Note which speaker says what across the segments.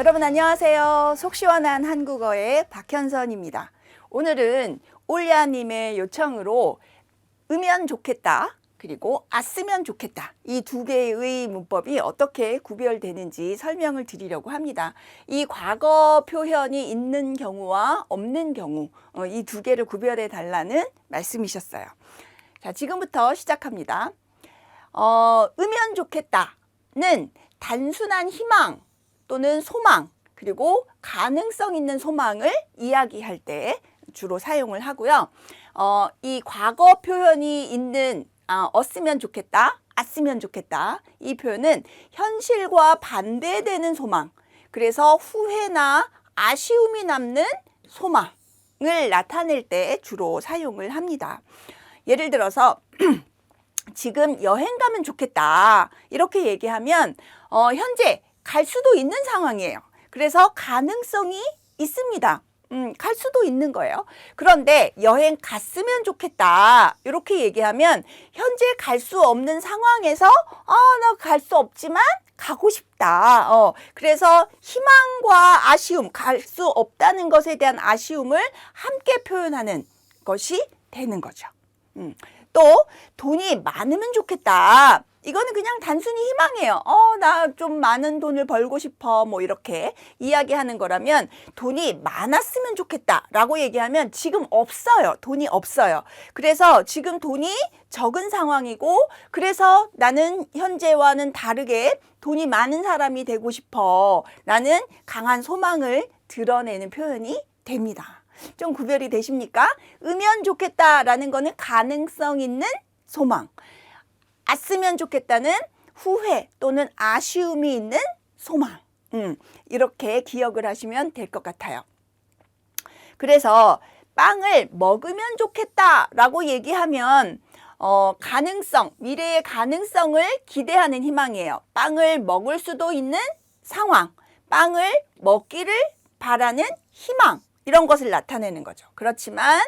Speaker 1: 여러분 안녕하세요. 속 시원한 한국어의 박현선입니다. 오늘은 올야님의 요청으로 으면 좋겠다 그리고 았으면 좋겠다 이 두 개의 문법이 어떻게 구별되는지 설명을 드리려고 합니다. 이 과거 표현이 있는 경우와 없는 경우 이 두 개를 구별해 달라는 말씀이셨어요. 자, 지금부터 시작합니다. 으면 좋겠다는 단순한 희망 또는 소망 그리고 가능성 있는 소망을 이야기할 때 주로 사용을 하고요. 이 과거 표현이 있는 었으면 좋겠다, 았으면 좋겠다 이 표현은 현실과 반대되는 소망, 그래서 후회나 아쉬움이 남는 소망을 나타낼 때 주로 사용을 합니다. 예를 들어서 지금 여행 가면 좋겠다 이렇게 얘기하면 현재 갈 수도 있는 상황이에요. 그래서 가능성이 있습니다. 갈 수도 있는 거예요. 그런데 여행 갔으면 좋겠다 이렇게 얘기하면 현재 갈 수 없는 상황에서 나 갈 수 없지만 가고 싶다. 그래서 희망과 아쉬움, 갈 수 없다는 것에 대한 아쉬움을 함께 표현하는 것이 되는 거죠. 또 돈이 많으면 좋겠다. 이거는 그냥 단순히 희망이에요. 나 좀 많은 돈을 벌고 싶어. 뭐 이렇게 이야기하는 거라면 돈이 많았으면 좋겠다 라고 얘기하면 지금 없어요. 돈이 없어요. 그래서 지금 돈이 적은 상황이고 그래서 나는 현재와는 다르게 돈이 많은 사람이 되고 싶어 라는 강한 소망을 드러내는 표현이 됩니다. 좀 구별이 되십니까? 으면 좋겠다라는 거는 가능성 있는 소망. 았으면 좋겠다는 후회 또는 아쉬움이 있는 소망. 이렇게 기억을 하시면 될 것 같아요. 그래서 빵을 먹으면 좋겠다라고 얘기하면 가능성, 미래의 가능성을 기대하는 희망이에요. 빵을 먹을 수도 있는 상황, 빵을 먹기를 바라는 희망, 이런 것을 나타내는 거죠. 그렇지만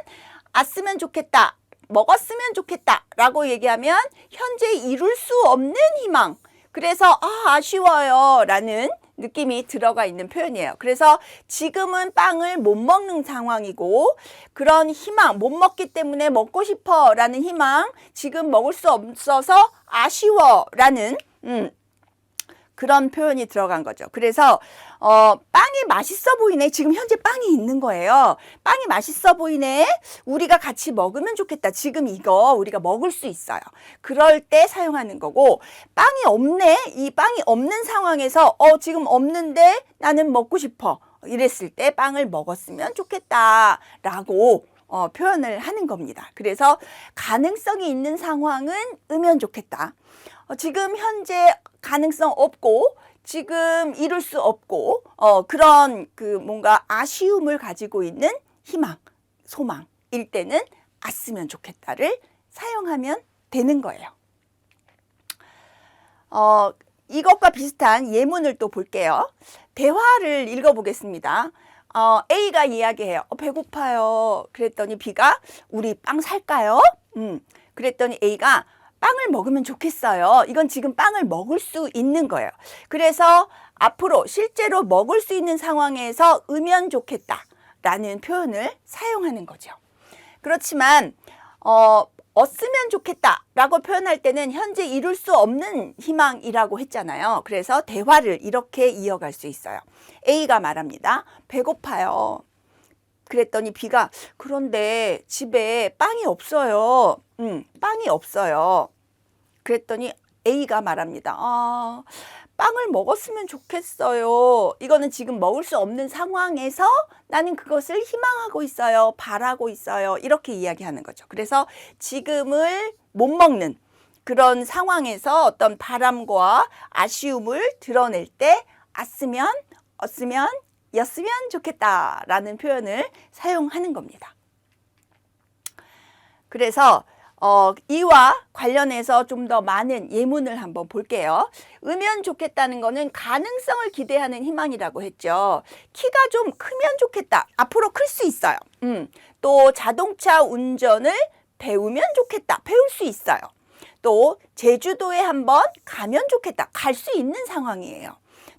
Speaker 1: 았으면 좋겠다, 먹었으면 좋겠다 라고 얘기하면 현재 이룰 수 없는 희망, 그래서 아쉬워요 라는 느낌이 들어가 있는 표현이에요. 그래서 지금은 빵을 못 먹는 상황이고 그런 희망, 못 먹기 때문에 먹고 싶어 라는 희망, 지금 먹을 수 없어서 아쉬워 라는 그런 표현이 들어간 거죠. 그래서 빵이 맛있어 보이네. 지금 현재 빵이 있는 거예요. 빵이 맛있어 보이네. 우리가 같이 먹으면 좋겠다. 지금 이거 우리가 먹을 수 있어요. 그럴 때 사용하는 거고, 빵이 없네. 이 빵이 없는 상황에서 지금 없는데 나는 먹고 싶어. 이랬을 때 빵을 먹었으면 좋겠다 라고 표현을 하는 겁니다. 그래서 가능성이 있는 상황은 으면 좋겠다. 지금 현재 가능성 없고 지금 이룰 수 없고 그런 뭔가 아쉬움을 가지고 있는 희망, 소망일 때는 았으면 좋겠다를 사용하면 되는 거예요. 이것과 비슷한 예문을 또 볼게요. 대화를 읽어보겠습니다. A가 이야기해요. 배고파요. 그랬더니 B가 우리 빵 살까요? 그랬더니 A가 빵을 먹으면 좋겠어요. 이건 지금 빵을 먹을 수 있는 거예요. 그래서 앞으로 실제로 먹을 수 있는 상황에서 으면 좋겠다 라는 표현을 사용하는 거죠. 그렇지만 었으면 좋겠다 라고 표현할 때는 현재 이룰 수 없는 희망이라고 했잖아요. 그래서 대화를 이렇게 이어갈 수 있어요. A가 말합니다. 배고파요. 그랬더니 B가 그런데 집에 빵이 없어요. 빵이 없어요. 그랬더니 A가 말합니다. 빵을 먹었으면 좋겠어요. 이거는 지금 먹을 수 없는 상황에서 나는 그것을 희망하고 있어요. 바라고 있어요. 이렇게 이야기하는 거죠. 그래서 지금을 못 먹는 그런 상황에서 어떤 바람과 아쉬움을 드러낼 때 았으면, 었으면, 였으면 좋겠다라는 표현을 사용하는 겁니다. 그래서 이와 관련해서 좀 더 많은 예문을 한번 볼게요. 으면 좋겠다는 거는 가능성을 기대하는 희망이라고 했죠. 키가 좀 크면 좋겠다. 앞으로 클 수 있어요. 또 자동차 운전을 배우면 좋겠다. 배울 수 있어요. 또 제주도에 한번 가면 좋겠다. 갈 수 있는 상황이에요.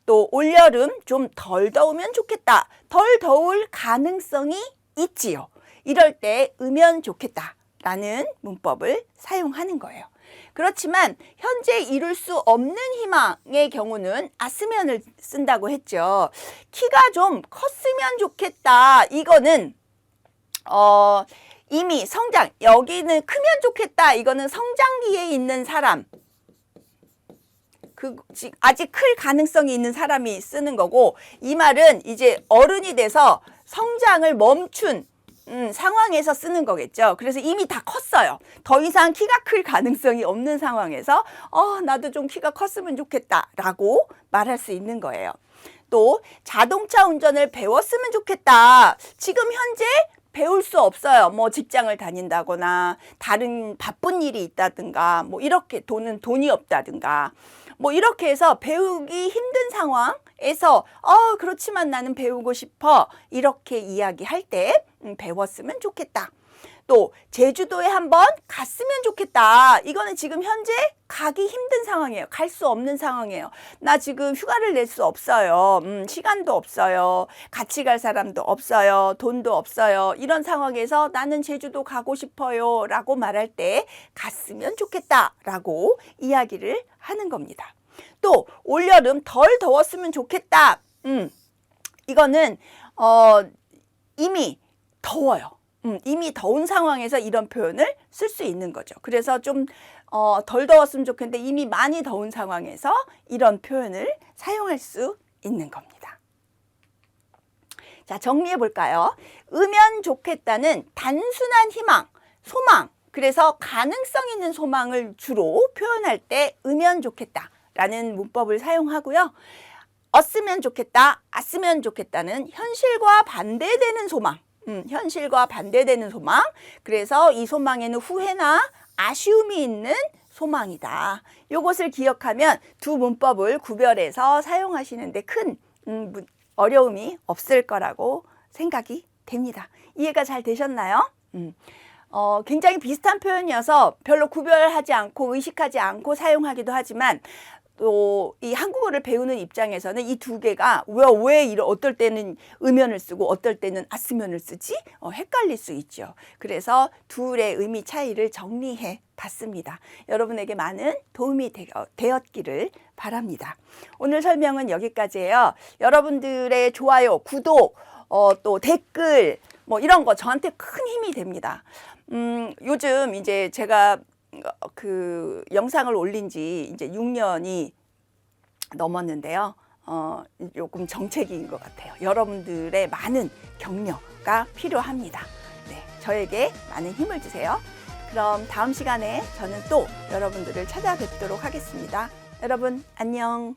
Speaker 1: 또 올여름 좀 덜 더우면 좋겠다. 덜 더울 가능성이 있지요. 이럴 때 으면 좋겠다 라는 문법을 사용하는 거예요. 그렇지만 현재 이룰 수 없는 희망의 경우는 았으면을 쓴다고 했죠. 키가 좀 컸으면 좋겠다. 이거는 이미 성장, 여기는 크면 좋겠다. 이거는 성장기에 있는 사람, 아직 클 가능성이 있는 사람이 쓰는 거고, 이 말은 이제 어른이 돼서 성장을 멈춘 상황에서 쓰는 거겠죠. 그래서 이미 다 컸어요. 더 이상 키가 클 가능성이 없는 상황에서 나도 좀 키가 컸으면 좋겠다 라고 말할 수 있는 거예요. 또 자동차 운전을 배웠으면 좋겠다. 지금 현재 배울 수 없어요. 뭐 직장을 다닌다거나 다른 바쁜 일이 있다든가 뭐 이렇게 돈이 없다든가 뭐 이렇게 해서 배우기 힘든 상황에서 그렇지만 나는 배우고 싶어 이렇게 이야기할 때 배웠으면 좋겠다. 또 제주도에 한번 갔으면 좋겠다. 이거는 지금 현재 가기 힘든 상황이에요. 갈 수 없는 상황이에요. 나 지금 휴가를 낼 수 없어요. 시간도 없어요. 같이 갈 사람도 없어요. 돈도 없어요. 이런 상황에서 나는 제주도 가고 싶어요 라고 말할 때 갔으면 좋겠다 라고 이야기를 하는 겁니다. 또 올여름 덜 더웠으면 좋겠다. 이거는 이미 더워요. 이미 더운 상황에서 이런 표현을 쓸 수 있는 거죠. 그래서 좀 덜 더웠으면 좋겠는데 이미 많이 더운 상황에서 이런 표현을 사용할 수 있는 겁니다. 자, 정리해 볼까요? 으면 좋겠다는 단순한 희망, 소망, 그래서 가능성 있는 소망을 주로 표현할 때 으면 좋겠다 라는 문법을 사용하고요. 었으면 좋겠다, 았으면 좋겠다는 현실과 반대되는 소망, 현실과 반대되는 소망, 그래서 이 소망에는 후회나 아쉬움이 있는 소망이다. 이것을 기억하면 두 문법을 구별해서 사용하시는데 큰 어려움이 없을 거라고 생각이 됩니다. 이해가 잘 되셨나요? 굉장히 비슷한 표현이어서 별로 구별하지 않고 의식하지 않고 사용하기도 하지만 또 이 한국어를 배우는 입장에서는 이 두 개가 왜 어떨 때는 으면을 쓰고 어떨 때는 았으면을 쓰지? 헷갈릴 수 있죠. 그래서 둘의 의미 차이를 정리해 봤습니다. 여러분에게 많은 도움이 되었기를 바랍니다. 오늘 설명은 여기까지예요. 여러분들의 좋아요, 구독, 또 댓글 뭐 이런 거 저한테 큰 힘이 됩니다. 요즘 이제 제가 그 영상을 올린 지 이제 6년이 넘었는데요. 조금 정체기인 것 같아요. 여러분들의 많은 격려가 필요합니다. 네, 저에게 많은 힘을 주세요. 그럼 다음 시간에 저는 또 여러분들을 찾아뵙도록 하겠습니다. 여러분 안녕.